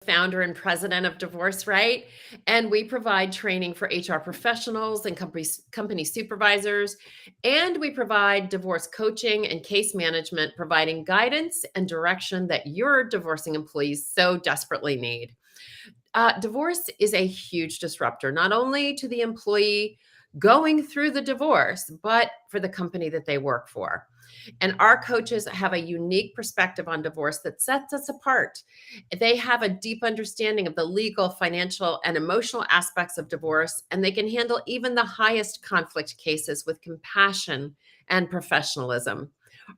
founder and president of Divorce Right, and we provide training for HR professionals and company supervisors, and we provide divorce coaching and case management, providing guidance and direction that your divorcing employees so desperately need. Divorce is a huge disruptor, not only to the employee going through the divorce, but for the company that they work for. And our coaches have a unique perspective on divorce that sets us apart. They have a deep understanding of the legal, financial, and emotional aspects of divorce, and they can handle even the highest conflict cases with compassion and professionalism.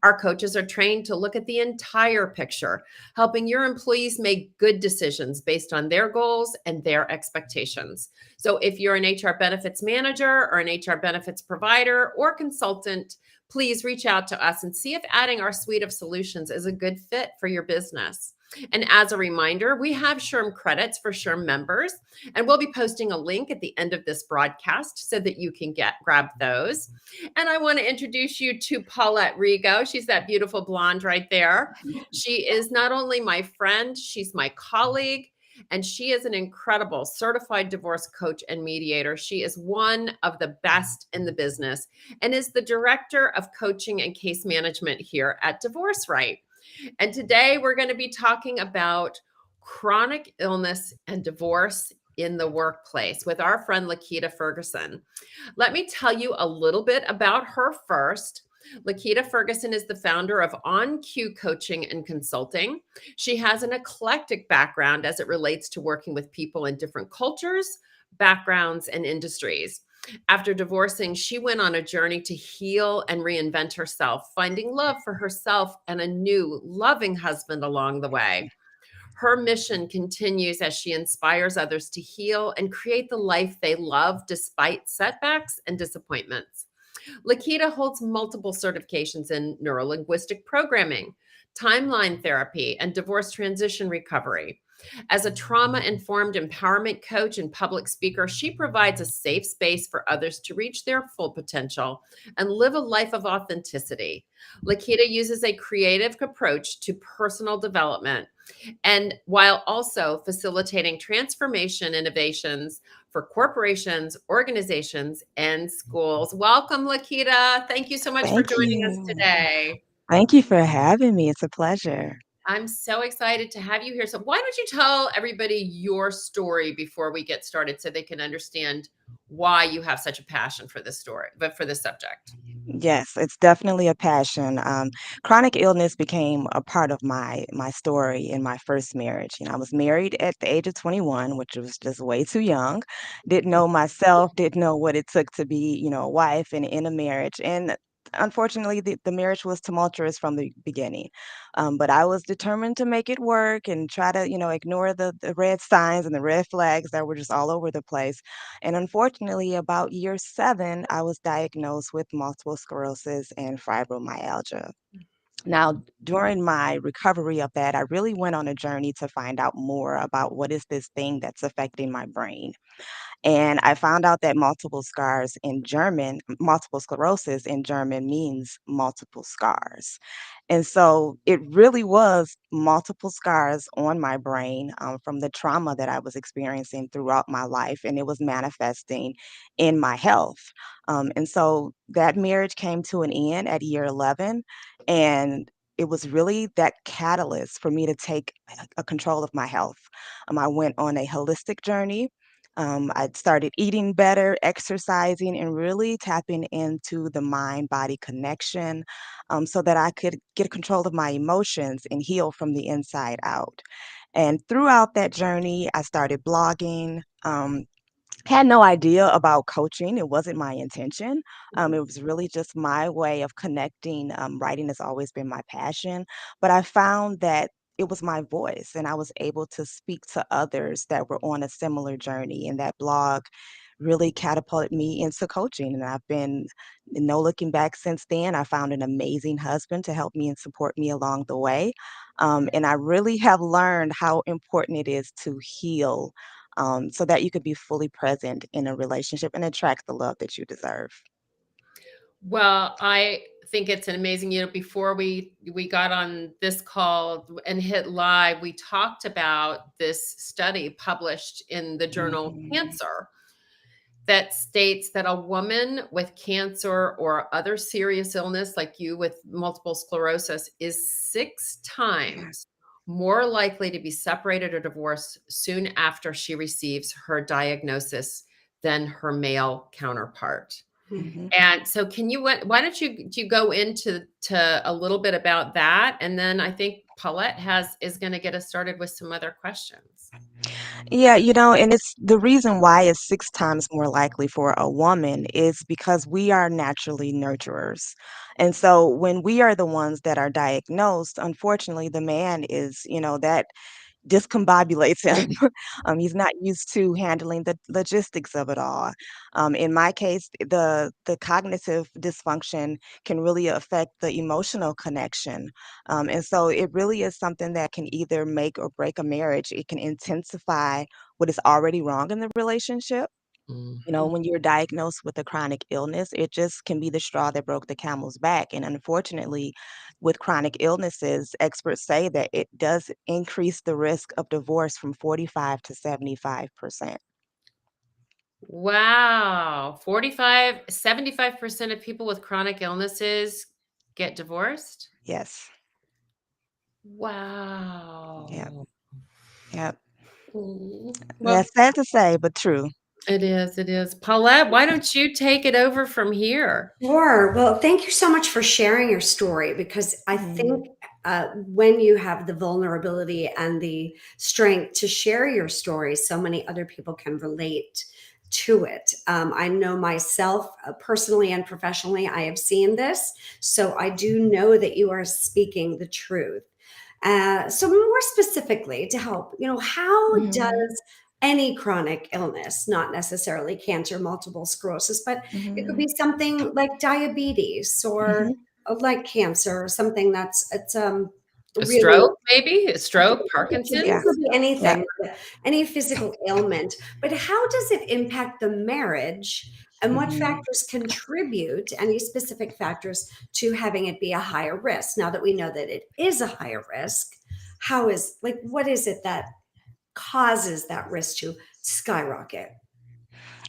Our coaches are trained to look at the entire picture, helping your employees make good decisions based on their goals and their expectations. So, if you're an HR benefits manager or an HR benefits provider or consultant, please reach out to us and see if adding our suite of solutions is a good fit for your business. And as a reminder, we have SHRM credits for SHRM members, and we'll be posting a link at the end of this broadcast so that you can grab those. And I want to introduce you to Paulette Rigo. She's that beautiful blonde right there. She is not only my friend, she's my colleague, and she is an incredible certified divorce coach and mediator. She is one of the best in the business and is the director of coaching and case management here at Divorce Right. And today we're going to be talking about chronic illness and divorce in the workplace with our friend Lakita Ferguson. Let me tell you a little bit about her first. Lakita Ferguson is the founder of On Cue Coaching and Consulting. She has an eclectic background as it relates to working with people in different cultures, backgrounds, and industries. After divorcing, she went on a journey to heal and reinvent herself, finding love for herself and a new, loving husband along the way. Her mission continues as she inspires others to heal and create the life they love despite setbacks and disappointments. Lakita holds multiple certifications in neurolinguistic programming, timeline therapy, and divorce transition recovery. As a trauma informed empowerment coach and public speaker, she provides a safe space for others to reach their full potential and live a life of authenticity. Lakita uses a creative approach to personal development, and while also facilitating transformation innovations for corporations, organizations, and schools. Welcome, Lakita. Thank you so much for Thank joining us you. today. Thank you for having me. It's a pleasure. I'm so excited to have you here. So, why don't you tell everybody your story before we get started so they can understand why you have such a passion for this story, but for this subject? Yes, it's definitely a passion. Chronic illness became a part of my story in my first marriage. I was married at the age of 21, which was just way too young. Didn't know myself, didn't know what it took to be, a wife and in a marriage. And unfortunately, the marriage was tumultuous from the beginning. But I was determined to make it work and try to, ignore the red signs and the red flags that were just all over the place. And unfortunately, about year 7, I was diagnosed with multiple sclerosis and fibromyalgia. Now, during my recovery of that, I really went on a journey to find out more about what is this thing that's affecting my brain. And I found out that multiple sclerosis in German means multiple scars. And so it really was multiple scars on my brain from the trauma that I was experiencing throughout my life, and it was manifesting in my health. And so that marriage came to an end at year 11. And it was really that catalyst for me to take a control of my health. I went on a holistic journey. I started eating better, exercising, and really tapping into the mind body connection so that I could get control of my emotions and heal from the inside out. And throughout that journey, I started blogging. Had no idea about coaching. It wasn't my intention. It was really just my way of connecting. Writing has always been my passion, but I found that it was my voice, and I was able to speak to others that were on a similar journey. And that blog really catapulted me into coaching. And I've been no looking back since then. I found an amazing husband to help me and support me along the way. And I really have learned how important it is to heal so that you could be fully present in a relationship and attract the love that you deserve. Well, I think it's an amazing, before we got on this call and hit live, we talked about this study published in the journal Mhm. Cancer that states that a woman with cancer or other serious illness, like you with multiple sclerosis, is 6 Yeah. times more likely to be separated or divorced soon after she receives her diagnosis than her male counterpart. Hmm. Mhm. And so can you why don't you go into a little bit about that, and then I think Paulette is going to get us started with some other questions. Yeah, and it's the reason why it's 6 times more likely for a woman is because we are naturally nurturers. And so when we are the ones that are diagnosed, unfortunately, the man is, that discombobulates him. He's not used to handling the logistics of it all. In my case, the cognitive dysfunction can really affect the emotional connection. And so it really is something that can either make or break a marriage. It can intensify what is already wrong in the relationship. Mhm. When you're diagnosed with a chronic illness, it just can be the straw that broke the camel's back. And unfortunately, with chronic illnesses, experts say that it does increase the risk of divorce from 45 to 75%. Wow. 75% of people with chronic illnesses get divorced? Yes. Yep. Wow. Yep. Well, That's sad to say, but true. it is, it is. Paulette, why don't you take it over from here? Sure. Well, thank you so much for sharing your story, because I Mhm. think when you have the vulnerability and the strength to share your story, so many other people can relate to it. I know myself personally and professionally, I have seen this. So I do know that you are speaking the truth. So more specifically to help, how Mhm. does any chronic illness, not necessarily cancer, multiple sclerosis, but it could Mhm. be something like diabetes or Mhm. like cancer, or something it's A really stroke, maybe? A stroke, Yeah. it Parkinson's? could be Yeah. anything, any physical ailment. But how does it impact the marriage? And what Mhm. factors contribute, any specific factors, to having it be a higher risk? Now that we know that it is a higher risk, what is it that causes that risk to skyrocket?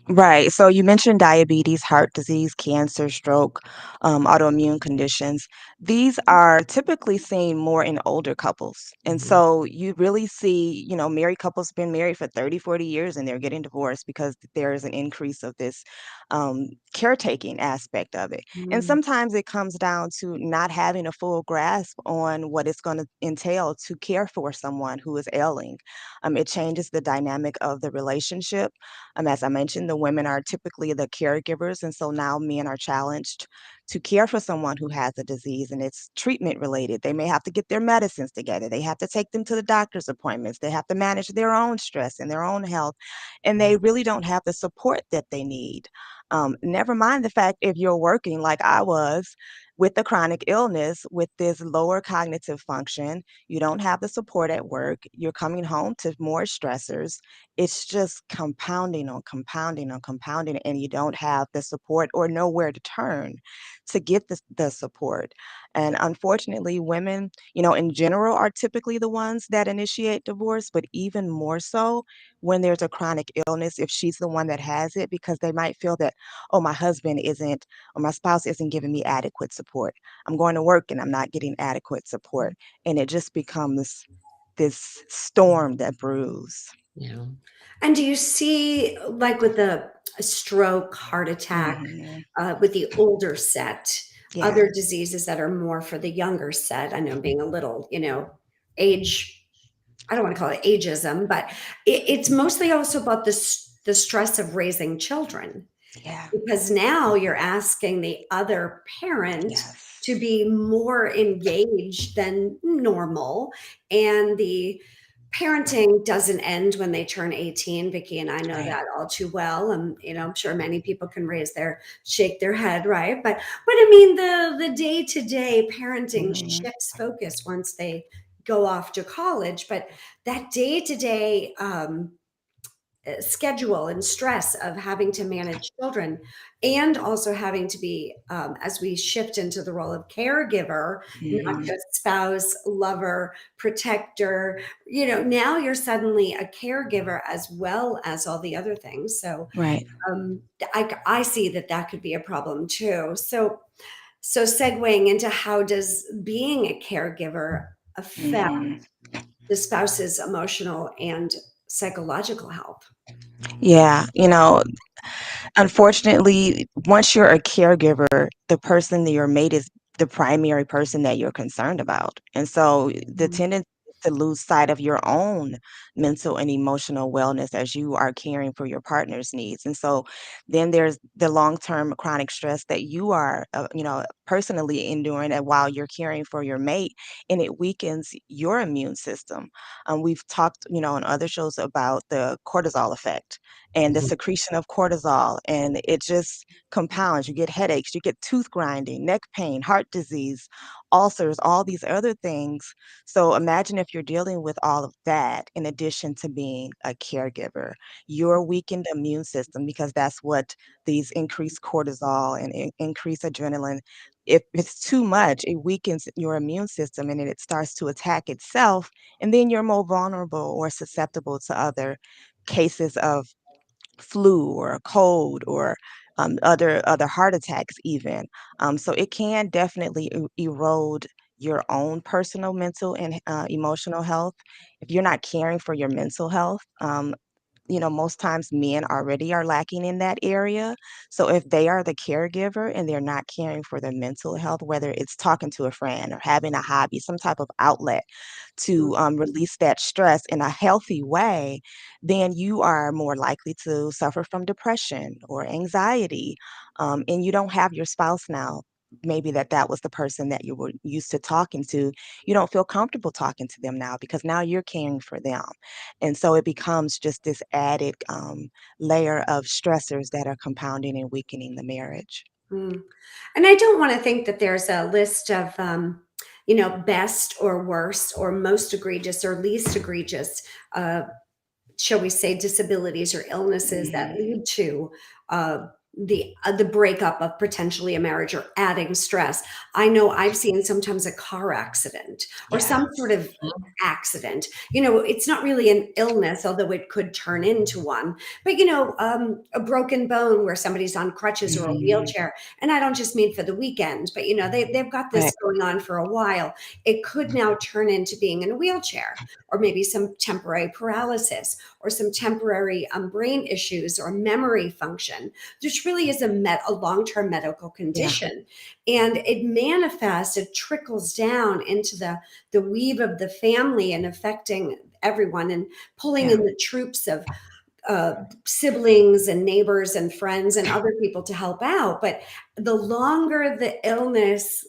Right. So you mentioned diabetes, heart disease, cancer, stroke, autoimmune conditions. These are typically seen more in older couples. And Mhm. so you really see, married couples been married for 30, 40 years and they're getting divorced because there is an increase of this caretaking aspect of it. And Mm, sometimes it comes down to not having a full grasp on what it's going to entail to care for someone who is ailing. It changes the dynamic of the relationship. As I mentioned, the women are typically the caregivers, and so now men are challenged to care for someone who has a disease and it's treatment related. They may have to get their medicines together. They have to take them to the doctor's appointments. They have to manage their own stress and their own health, and they really don't have the support that they need. Never mind the fact if you're working like I was with a chronic illness with this lower cognitive function, you don't have the support at work, you're coming home to more stressors, it's just compounding on compounding on compounding, and you don't have the support or know where to turn to get the support. And unfortunately, women, in general, are typically the ones that initiate divorce, but even more so when there's a chronic illness, if she's the one that has it, because they might feel that, oh, my husband isn't, or my spouse isn't giving me adequate support. I'm going to work and I'm not getting adequate support. And it just becomes this storm that brews. Yeah. And do you see, like with the stroke, heart attack, Mhm. with the older set, Yeah. other diseases that are more for the younger set? I know, being a little, age, I don't want to call it ageism, but it's mostly also about the stress of raising children, Yeah. because now you're asking the other parent to Yes. be more engaged than normal, and the parenting doesn't end when they turn 18. Vicki and I know Right. that all too well, and I'm sure many people can shake their head, right? But I mean, the day-to-day parenting Mhm. shifts focus once they go off to college, but that day-to-day schedule and stress of having to manage children, and also having to be, as we shift into the role of caregiver, not Mhm. just spouse, lover, protector, now you're suddenly a caregiver as well as all the other things. So Right. I see that that could be a problem too. So segueing into, how does being a caregiver affect Mhm. the spouse's emotional and psychological health? Yeah, unfortunately, once you're a caregiver, the person that your mate is the primary person that you're concerned about. And so the Mhm. tendency is to lose sight of your own mental and emotional wellness as you are caring for your partner's needs. And so then there's the long-term chronic stress that you are, personally enduring and while you're caring for your mate, and it weakens your immune system. We've talked, on other shows about the cortisol effect and the secretion of cortisol, and it just compounds. You get headaches, you get tooth grinding, neck pain, heart disease, ulcers, all these other things. So imagine if you're dealing with all of that in addition to being a caregiver. Your weakened immune system, because that's what these increased cortisol and increased adrenaline, if it's too much, it weakens your immune system and then it starts to attack itself, and then you're more vulnerable or susceptible to other cases of flu or a cold or other heart attacks even. So it can definitely erode your own personal mental and emotional health if you're not caring for your mental health. Most times men already are lacking in that area. So if they are the caregiver and they're not caring for their mental health, whether it's talking to a friend or having a hobby, some type of outlet to release that stress in a healthy way, then you are more likely to suffer from depression or anxiety. And you don't have your spouse now. Maybe that was the person that you were used to talking to. You don't feel comfortable talking to them now because now you're caring for them. And so it becomes just this added layer of stressors that are compounding and weakening the marriage. Mm. And I don't want to think that there's a list of, best or worst or most egregious or least egregious, uh, shall we say, disabilities or illnesses that Mhm. lead to uh, the breakup of potentially a marriage or adding stress. I know I've seen sometimes a car accident or some Yes. sort of accident. It's not really an illness, although it could turn into one. But a broken bone where somebody's on crutches or a Mhm. wheelchair, and I don't just mean for the weekend, but they've got Right. this going on for a while. It could now turn into being in a wheelchair, or maybe some temporary paralysis, or some temporary brain issues or memory function, which really is a long-term medical Yeah. condition. And it manifests, it trickles down into the weave of the family and affecting everyone and pulling Yeah. in the troops of uh, siblings and neighbors and friends and other people to help out. But the longer the illness,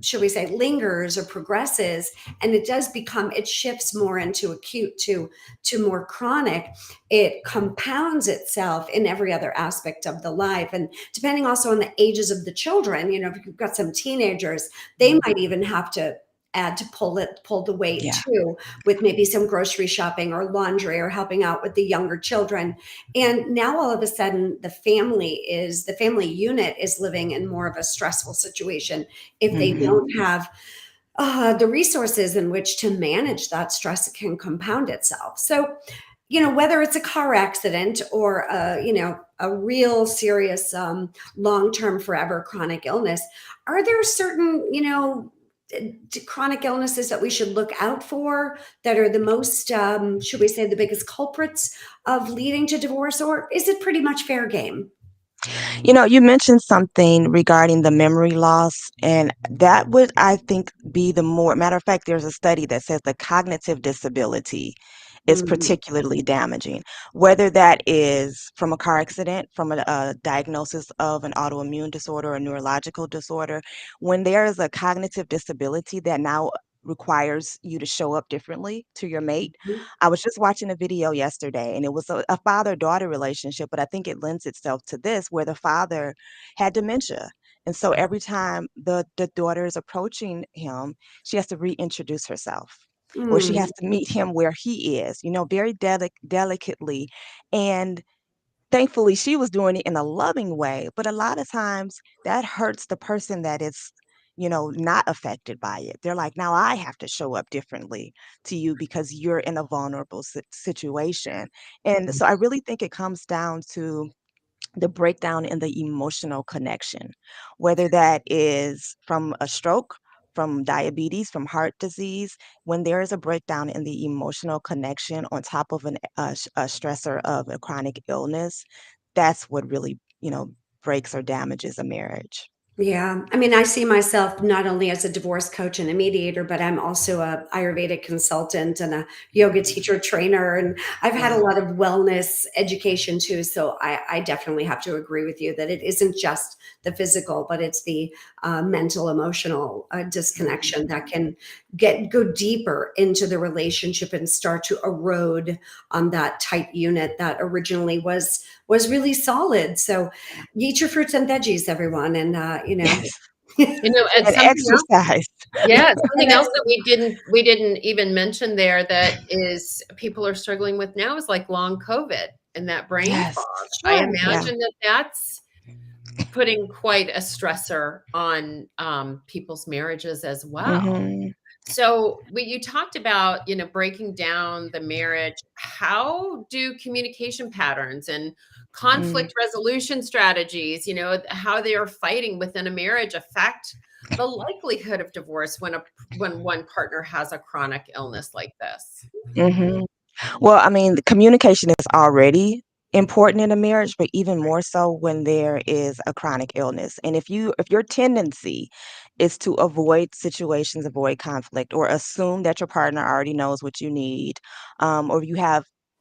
should we say, lingers or progresses, and it shifts more into acute to more chronic, it compounds itself in every other aspect of the life. And depending also on the ages of the children, if you've got some teenagers, they might even have to add to pull the weight Yeah. too, with maybe some grocery shopping or laundry or helping out with the younger children. And now all of a sudden the family unit is living in more of a stressful situation if they Mhm. don't have the resources in which to manage that stress. It can compound itself. So, whether it's a car accident or a real serious long-term forever chronic illness, are there certain chronic illnesses that we should look out for that are the most, should we say, the biggest culprits of leading to divorce, or is it pretty much fair game? You mentioned something regarding the memory loss, and that would, I think, be the more matter of fact, there's a study that says the cognitive disability is Mm, particularly damaging, whether that is from a car accident, from a diagnosis of an autoimmune disorder or neurological disorder. When there is a cognitive disability that now requires you to show up differently to your mate. mhm, I was just watching a video yesterday, and it was a father-daughter relationship, but I think it lends itself to this, where the father had dementia. And so every time the daughter is approaching him, she has to reintroduce herself. or she Mm. has to meet him where he is, very delicately. And thankfully, she was doing it in a loving way, but a lot of times that hurts the person that is, not affected by it. They're like, now I have to show up differently to you because you're in a vulnerable situation. And so I really think it comes down to the breakdown in the emotional connection, whether that is from a stroke, from diabetes, from heart disease. When there is a breakdown in the emotional connection on top of a stressor of a chronic illness, that's what really, breaks or damages a marriage. Yeah. I mean, I see myself not only as a divorce coach and a mediator, but I'm also a Ayurvedic consultant and a yoga teacher trainer. And I've had a Yeah. lot of wellness education too. So I definitely have to agree with you that it isn't just the physical, but it's the mental, emotional disconnection that Mhm. can go deeper into the relationship and start to erode on that tight unit that originally was really solid. So eat your fruits and veggies, everyone, and Yes. And And something else, exercise. yeah, and something else that we didn't even mention there that is people are struggling with now is like long COVID and that brain Yes. fog. I sure. Yeah. imagine that that's putting quite a stressor on people's marriages as well. Mhm. So, you talked about, breaking down the marriage. How do communication patterns and Mm. conflict resolution strategies, how they are fighting within a marriage affect the likelihood of divorce when one partner has a chronic illness like this? Mhm. Well, I mean, the communication is already important in a marriage, but even more so when there is a chronic illness. And if your tendency is to avoid situations, avoid conflict, or assume that your partner already knows what you need, or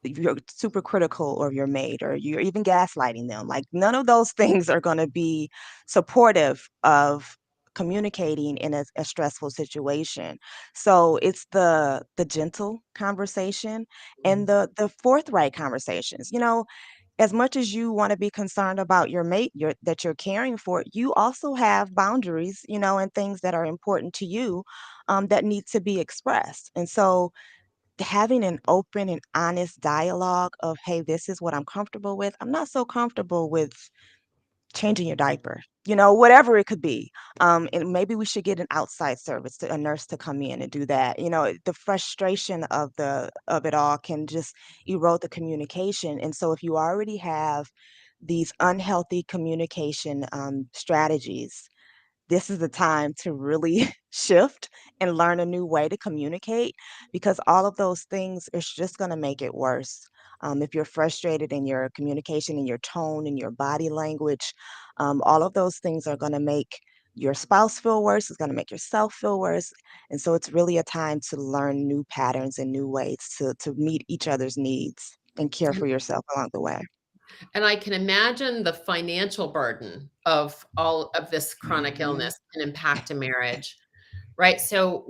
you're super critical of your mate, or you're even gaslighting them, like none of those things are going to be supportive of communicating in a stressful situation. So it's the gentle conversation and the forthright conversations. As much as you want to be concerned about your mate that you're caring for, you also have boundaries, and things that are important to you, that need to be expressed. And so having an open and honest dialogue of, hey, this is what I'm comfortable with. I'm not so comfortable with changing your diaper, whatever it could be. And maybe we should get an outside service, a nurse to come in and do that. The frustration of it all can just erode the communication. And so if you already have these unhealthy communication strategies, this is the time to really shift and learn a new way to communicate, because all of those things is just going to make it worse. If you're frustrated in your communication, in your tone, in your body language, all of those things are going to make your spouse feel worse. It's going to make yourself feel worse. And so it's really a time to learn new patterns and new ways to meet each other's needs and care for yourself along the way. And I can imagine the financial burden of all of this chronic Mhm. illness can impact a marriage, right? So,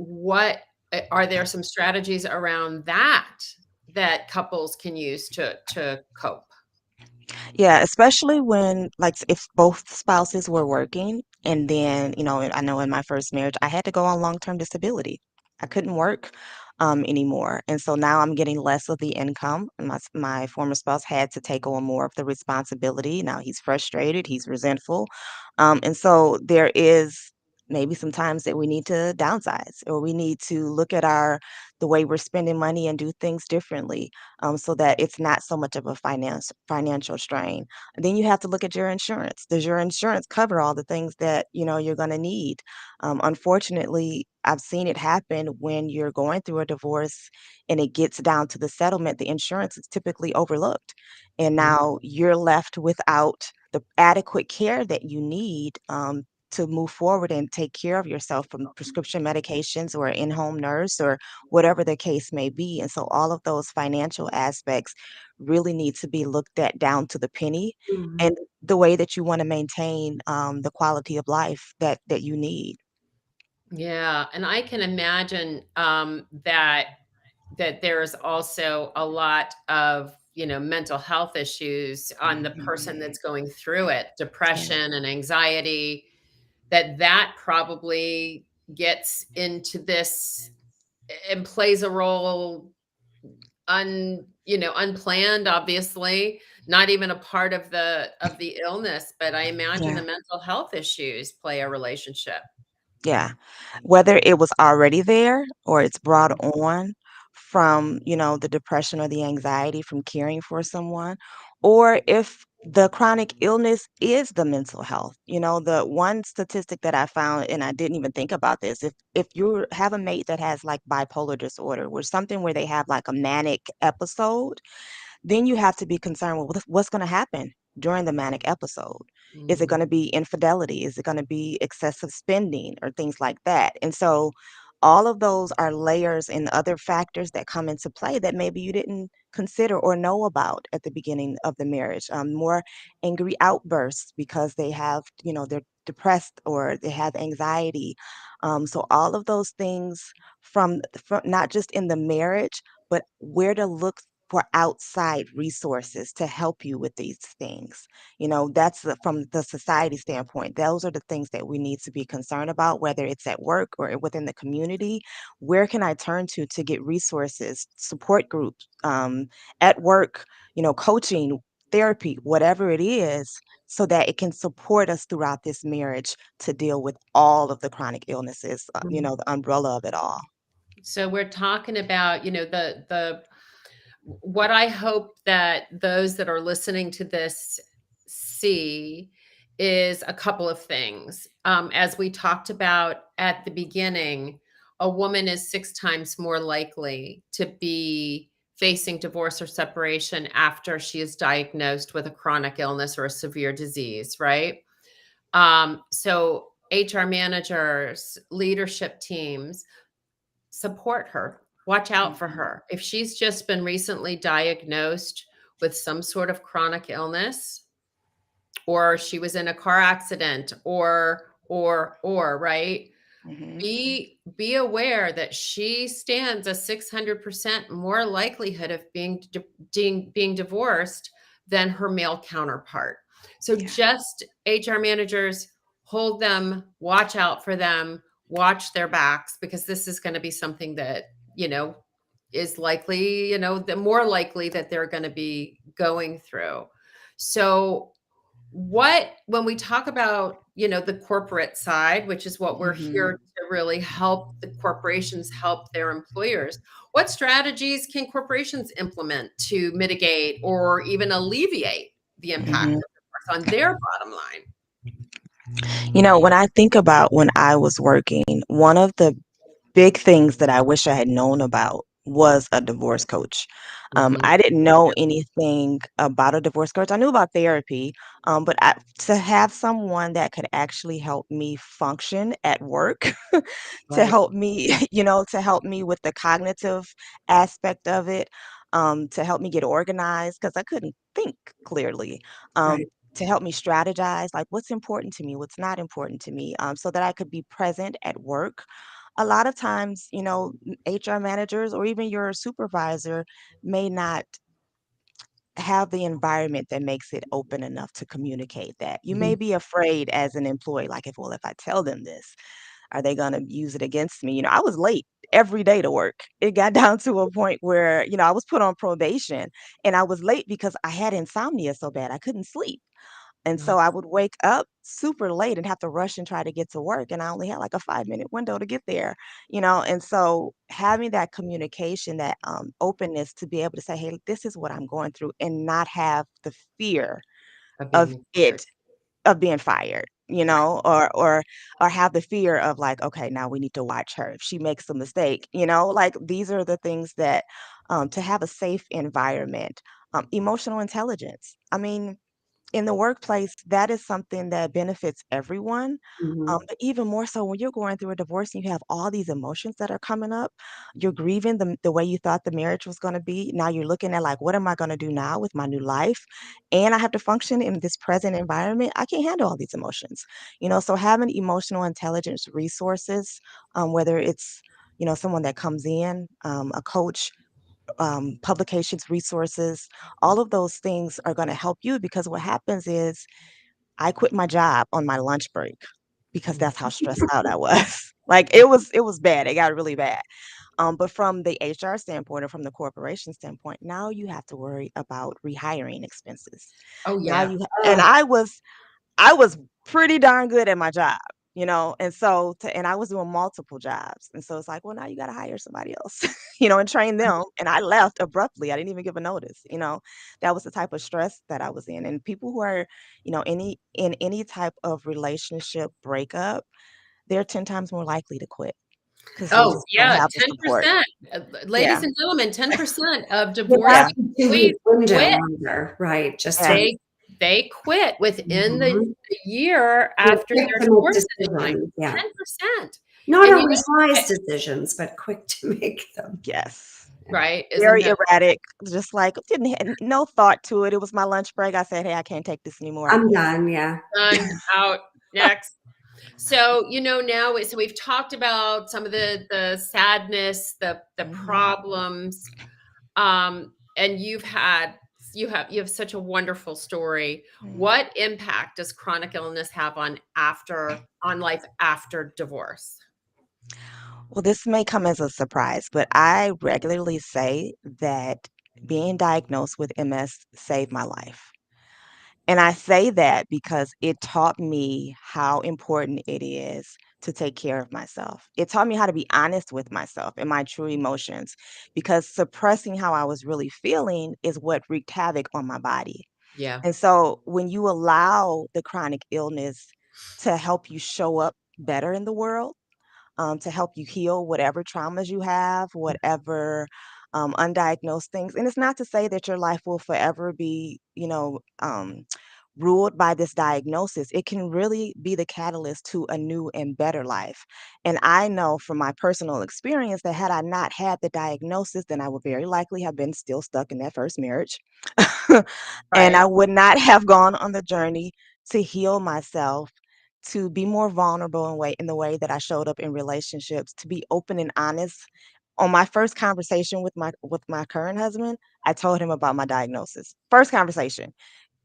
are there some strategies around that couples can use to cope? Yeah, especially when, like, if both spouses were working, and then, I know in my first marriage, I had to go on long-term disability. I couldn't work anymore. And so now I'm getting less of the income. And my former spouse had to take on more of the responsibility. Now he's frustrated, he's resentful. And so there is maybe some times that we need to downsize, or we need to look at the way we're spending money and do things differently, so that it's not so much of a financial strain. And then you have to look at your insurance. Does your insurance cover all the things that you're going to need? Unfortunately, I've seen it happen when you're going through a divorce and it gets down to the settlement. The insurance is typically overlooked, and now you're left without the adequate care that you need. To move forward and take care of yourself, from prescription medications or in-home nurse or whatever the case may be. And so all of those financial aspects really need to be looked at down to the penny, Mhm. and the way that you want to maintain the quality of life that you need. Yeah, and I can imagine that there's also a lot of, mental health issues on the person Mhm. that's going through it, Yeah. depression and anxiety, that probably gets into this and plays a role unplanned, obviously, not even a part of the illness, but I imagine the Yeah. mental health issues play a relationship. Yeah. Whether it was already there or it's brought on from, the depression or the anxiety from caring for someone, or if the chronic illness is the mental health. The one statistic that I found, and I didn't even think about this, if you have a mate that has like bipolar disorder or something where they have like a manic episode, then you have to be concerned with what's going to happen during the manic episode. Is it Mhm. going to be infidelity? Is it going to be excessive spending or things like that? And so all of those are layers and other factors that come into play that maybe you didn't consider or know about at the beginning of the marriage. More angry outbursts because they're depressed or they have anxiety. So all of those things from not just in the marriage, but where to look for outside resources to help you with these things. That's from the society standpoint. Those are the things that we need to be concerned about, whether it's at work or within the community. Where can I turn to get resources, support groups, at work, coaching, therapy, whatever it is, so that it can support us throughout this marriage to deal with all of the chronic illnesses, Mhm. the umbrella of it all. So we're talking about, the what I hope that those that are listening to this see is a couple of things. As we talked about at the beginning, a woman is 6 times more likely to be facing divorce or separation after she is diagnosed with a chronic illness or a severe disease, right? So HR managers, leadership teams, support her. Watch out for Mhm. her. If she's just been recently diagnosed with some sort of chronic illness, or she was in a car accident, or, right? Mhm. Be aware that she stands a 600% more likelihood of being divorced than her male counterpart. So Yeah. just HR managers, hold them, watch out for them, watch their backs, because this is going to be something that, is likely, the more likely that they're going to be going through. So when we talk about, the corporate side, which is what we're here Mhm. to really help the corporations help their employers, what strategies can corporations implement to mitigate or even alleviate the impact Mhm. of divorce on their bottom line? When I think about when I was working, one of the big things that I wish I had known about was a divorce coach. Mhm. I didn't know anything about a divorce coach. I knew about therapy, but to have someone that could actually help me function at work, to Right, help me, to help me with the cognitive aspect of it, to help me get organized because I couldn't think clearly. Um, right. to help me strategize, like what's important to me, what's not important to me, so that I could be present at work. A lot of times, HR managers or even your supervisor may not have the environment that makes it open enough to communicate that. You may Mhm. be afraid as an employee, like if I tell them this, are they going to use it against me? I was late every day to work. It got down to a point where, I was put on probation and I was late because I had insomnia so bad I couldn't sleep. And Oh, so I would wake up super late and have to rush and try to get to work, and I only had like a 5-minute window to get there, and so having that communication, that, openness to be able to say, "Hey, this is what I'm going through," and not have the fear of of being fired. it of being fired, Right. or have the fear of like, "Okay, now we need to watch her if she makes a mistake," like, these are the things that, to have a safe environment, emotional intelligence. I mean, in the workplace, that is something that benefits everyone. Mhm. But even more so when you're going through a divorce and you have all these emotions that are coming up, you're grieving the way you thought the marriage was going to be. Now you're looking at like, what am I going to do now with my new life? And I have to function in this present environment. I can't handle all these emotions. So having emotional intelligence resources, whether it's someone that comes in, a coach, publications, resources, all of those things are going to help you because what happens is I quit my job on my lunch break because Mm. that's how stressed out I was. Like it was bad. It got really bad. But from the HR standpoint or from the corporation standpoint, now you have to worry about rehiring expenses. Oh Now yeah. and Oh, I was pretty darn good at my job, and so and I was doing multiple jobs. And so it's like, well, now you got to hire somebody else, and train them. And I left abruptly. I didn't even give a notice. That was the type of stress that I was in. And people who are, in any type of relationship breakup, they're 10 times more likely to quit because they Oh just don't yeah, have the support. 10%. Ladies Yeah. and gentlemen, 10% of you Yeah. have divorced a employees 2-week window quit. on there, right? Just Yeah. to They quit within the Mhm. year You're after quick their to make divorce is signed. decisions, yeah. 10%. Not And always wise decisions, but quick to make them. Yes. right? Isn't Very that erratic, just like didn't had no thought to it. It was my lunch break. I said, "Hey, I can't take this anymore." I I'm quit. done, yeah. done, out, next? So, now so we've talked about some of the sadness, the Mhm. problems, and you have such a wonderful story. Mm. What impact does chronic illness have on life after divorce? Well, this may come as a surprise, but I regularly say that being diagnosed with MS saved my life. And I say that because it taught me how important it is to take care of myself. It taught me how to be honest with myself and my true emotions because suppressing how I was really feeling is what wreaked havoc on my body. Yeah. And so when you allow the chronic illness to help you show up better in the world, to help you heal whatever traumas you have, whatever undiagnosed things. And it's not to say that your life will forever be, ruled by this diagnosis. It can really be the catalyst to a new and better life. And I know from my personal experience that had I not had the diagnosis, then I would very likely have been still stuck in that first marriage. And I Right. would not have gone on the journey to heal myself, to be more vulnerable in the way that I showed up in relationships, to be open and honest. On my first conversation with my current husband, I told him about my diagnosis. First conversation,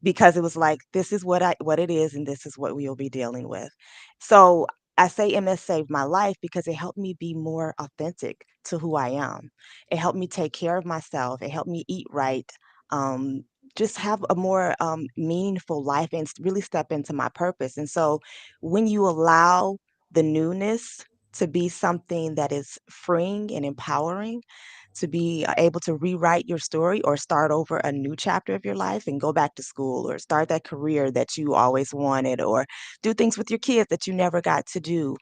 because it was like, this is what it is, and this is what we'll be dealing with. So I say MS saved my life because it helped me be more authentic to who I am. It helped me take care of myself. It helped me eat right. Um, just have a more meaningful life and really step into my purpose. And so when you allow the newness to be something that is freeing and empowering, to be able to rewrite your story or start over a new chapter of your life and go back to school or start that career that you always wanted or do things with your kids that you never got to do.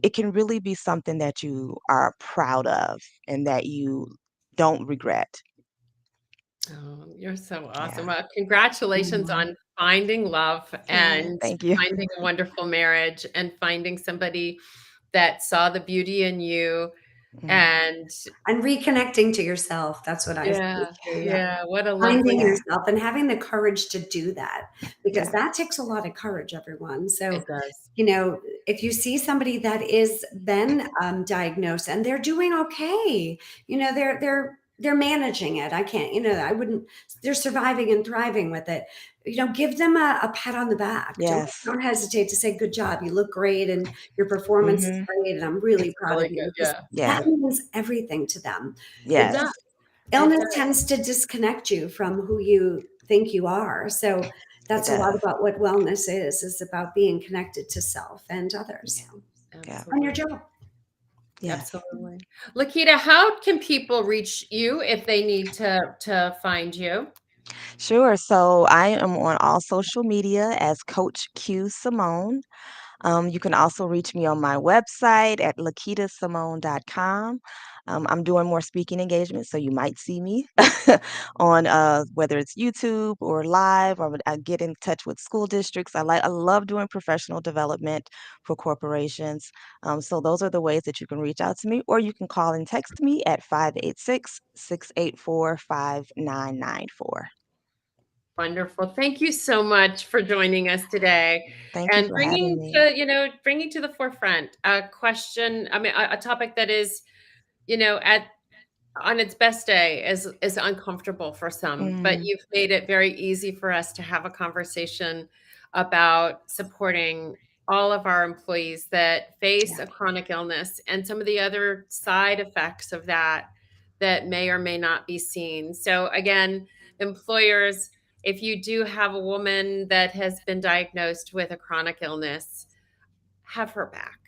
It can really be something that you are proud of and that you don't regret. Oh, you're so awesome. Yeah. Well, congratulations Mhm. on finding love Yeah. and Thank you. finding a wonderful marriage and finding somebody that saw the beauty in you. Mm. And And reconnecting to yourself, that's what I say yeah, too, yeah. yeah, what a Finding lovely Yeah. yourself and having the courage to do that, because Yeah. that takes a lot of courage, everyone. So, it does. if you see somebody that is been diagnosed and they're doing okay, they're managing it. I can't, I wouldn't. They're surviving and thriving with it. Give them a pat on the back. Don't Yes. don't hesitate to say, "Good job, you look great, and your performance is Hmm. great, and I'm really It's proud of really you." good. Because Yeah, Yeah. that means everything to them. it Yes. does. It Illness does. tends to disconnect you from who you think you are. So It that's a lot does. about what wellness is about being connected to self and others. So, Yeah. on your Absolutely. job. Yes. Absolutely. Lakita, how can people reach you if they need to find you? Sure. So I am on all social media as Coach Q Simone. You can also reach me on my website at lakitasimone.com. I'm doing more speaking engagements, so you might see me on whether it's YouTube or live, or I get in touch with school districts. I love doing professional development for corporations. So those are the ways that you can reach out to me, or you can call and text me at 586-684-5994. Wonderful. Thank you so much for joining us today Thank you and for having bringing me. bringing to the forefront a question, I mean, a topic that is, at on its best day is uncomfortable for some, but Mhm. you've made it very easy for us to have a conversation about supporting all of our employees that face Yeah. a chronic illness and some of the other side effects of that that may or may not be seen. So again, employers, if you do have a woman that has been diagnosed with a chronic illness, have her back.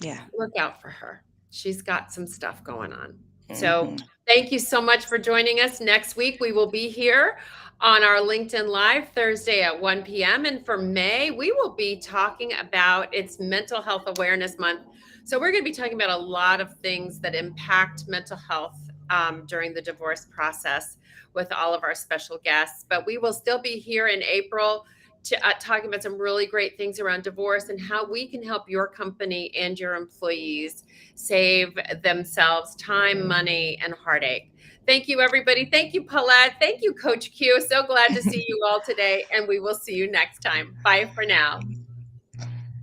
Yeah. Look out for her. She's got some stuff going on. So Hmm. thank you so much for joining us. Next week, we will be here on our LinkedIn Live Thursday at 1 p.m. And for May, we will be talking about its Mental Health Awareness Month. So we're going to be talking about a lot of things that impact mental health during the divorce process with all of our special guests. But we will still be here in April talking about some really great things around divorce and how we can help your company and your employees save themselves time, money, and heartache. Thank you, everybody. Thank you, Paulette. Thank you, Coach Q. So glad to see you all today, and we will see you next time. Bye for now.